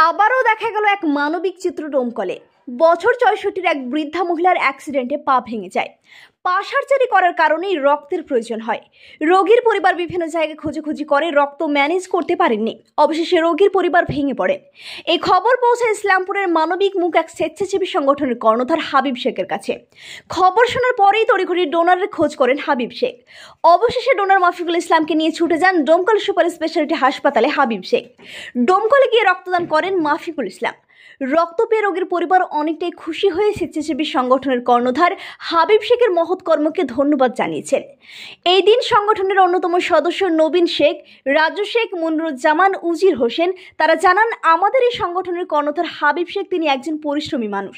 আবারও দেখা গেল এক মানবিক চিত্র ডোমকলে। বছর ৬৪-র এক বৃদ্ধা মহিলার অ্যাক্সিডেন্টে পা ভেঙে যায়। পা সার্জারি করার কারণেই রক্তের প্রয়োজন হয়। রোগীর পরিবার বিভিন্ন জায়গায় খোঁজাখুঁজি করে রক্ত ম্যানেজ করতে পারেননি। অবশেষে রোগীর পরিবার ভেঙে পড়ে। এই খবর পৌঁছায় ইসলামপুরের মানবিক মুখ এক স্বেচ্ছাসেবী সংগঠনের কর্ণধার হাবিব শেখের কাছে। খবর শোনার পরেই তড়িঘড়ি ডোনারের খোঁজ করেন হাবিব শেখ। অবশেষে ডোনার মাফিকুল ইসলামকে নিয়ে ছুটে যান ডোমকল সুপার স্পেশালিটি হাসপাতালে হাবিব শেখ। ডোমকলে গিয়ে রক্তদান করেন মাফিকুল ইসলাম। রক্ত পেয়ে রোগীর পরিবার অনেকটাই খুশি হয়ে স্বেচ্ছাসেবী সংগঠনের কর্ণধার হাবিব শেখের মহৎ কর্মকে ধন্যবাদ জানিয়েছেন। এই দিন সংগঠনের অন্যতম সদস্য নবীন শেখ, রাজু শেখ, মুনরুজ্জামান, উজির হোসেন তারা জানান, আমাদের এই সংগঠনের কর্ণধার হাবিব শেখ তিনি একজন পরিশ্রমী মানুষ।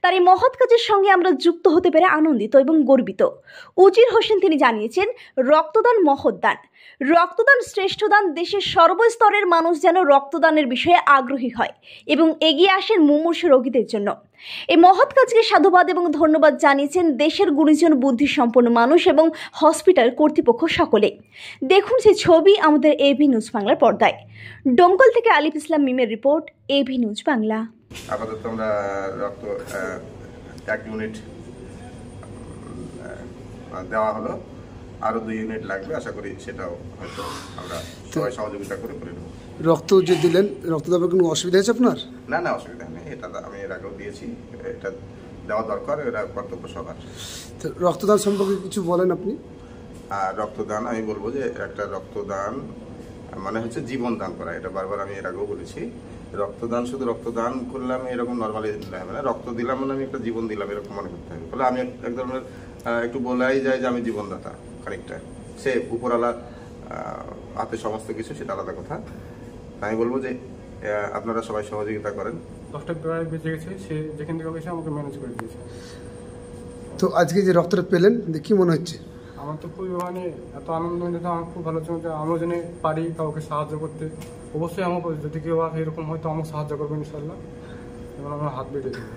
তার এই মহৎ কাজের সঙ্গে আমরা যুক্ত হতে পেরে আনন্দিত এবং গর্বিত। উজির হোসেন তিনি জানিয়েছেন, রক্তদান মহৎ দান, রক্তদান শ্রেষ্ঠ দান। দেশের সর্বস্তরের মানুষ যেন রক্তদানের বিষয়ে আগ্রহী হয় এবং এগিয়ে আসেন মুমূর্ষু রোগীদের জন্য। এই মহৎ কাজকে সাধুবাদ এবং ধন্যবাদ জানিয়েছেন দেশের গুণীজন বুদ্ধিসম্পন্ন মানুষ এবং হসপিটাল কর্তৃপক্ষ সকলে। দেখুন সেই ছবি আমাদের এবি নিউজ বাংলার পর্দায়। ডোমকল থেকে আলিফ ইসলাম মিমের রিপোর্ট, এবি নিউজ বাংলা। আপাতত আমরা রক্ত 1 ইউনিট দেওয়া হলো, আরো 2 ইউনিট লাগবে। আশা করি সেটাও হয়তো আমরা সবাই সহযোগিতা করে নেব। রক্ত যে দিলেন, রক্ত দেওয়ার কোনো অসুবিধা হয়েছে আপনার? না, অসুবিধা নেই। এটা আমি এর আগেও দিয়েছি, এটা দেওয়া দরকার, এটা কর্তব্য সবার। রক্তদান সম্পর্কে কিছু বলেন আপনি? রক্তদান আমি বলবো যে একটা রক্তদান মানে হচ্ছে জীবন দান করা। এটা বারবার আমি এর আগেও বলেছি। রক্তদান শুধু রক্তদান করলাম এরকম নর্মালি হবে না। রক্ত দিলাম মানে আমি একটা জীবন দিলাম এরকম মনে করতে হবে। ফলে আমি এক ধরনের একটু বলাই যায় যে আমি জীবনদাতা খানিকটা। সে উপরওয়ালা হাতে সমস্ত কিছু, সেটা আলাদা কথা। আমি বলবো যে আপনারা সবাই সহযোগিতা করেন। 10টা প্রায় বেঁচে গেছে, সে যেখান থেকে এসে আমাকে ম্যানেজ করে দিয়েছে। তো আজকে যে রক্তটা পেলেন কি মনে হচ্ছে? আমার তো খুবই এত আনন্দ হয়েছে, আমার খুব ভালো হচ্ছে। আমরা যেন পারি কাউকে সাহায্য করতে, অবশ্যই আমার যদি কেউ এরকম হয়তো আমাকে সাহায্য করবে ইনশাল্লাহ, এবং আমরা হাত বেঁধে দেবো।